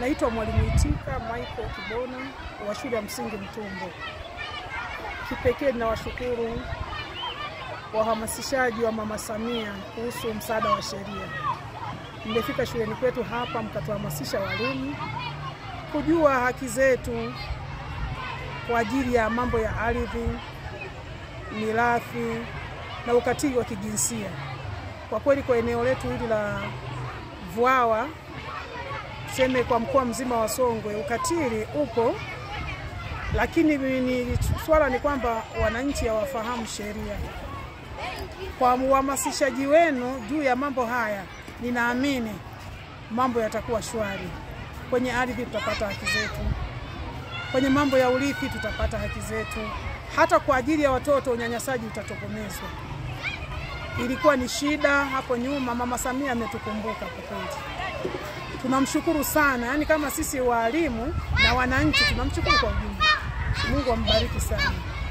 Naitwa Mwalimu Itika Michael Kibona wa shule ya msingi Mtumbo. Kipekee ninawashukuru wahamasishaji wa Mama Samia kuhusu msaada wa sheria. Nimefika shuleni kwetu hapa mkatuhamasisha walimu kujua haki zetu kwa ajili ya mambo ya ardhi, mirathi na ukatili wa kijinsia. Kwa kweli kwa eneo letu hili la Vwawa, tuseme kwa mkoa mzima wa Songwe, ukatili upo, lakini swala ni kwamba wananchi hawafahamu sheria. Kwa uhamasishaji wenu juu ya mambo haya, ninaamini mambo yatakuwa shwari. Kwenye ardhi tutapata haki zetu, kwenye mambo ya urithi tutapata haki zetu, hata kwa ajili ya watoto unyanyasaji utatokomezwa. Ilikuwa ni shida hapo nyuma, Mama Samia ametukumbuka kwa kweli. Tunamshukuru sana, yani kama sisi walimu na wananchi tunamshukuru kwa ujumla. Mungu ambariki sana.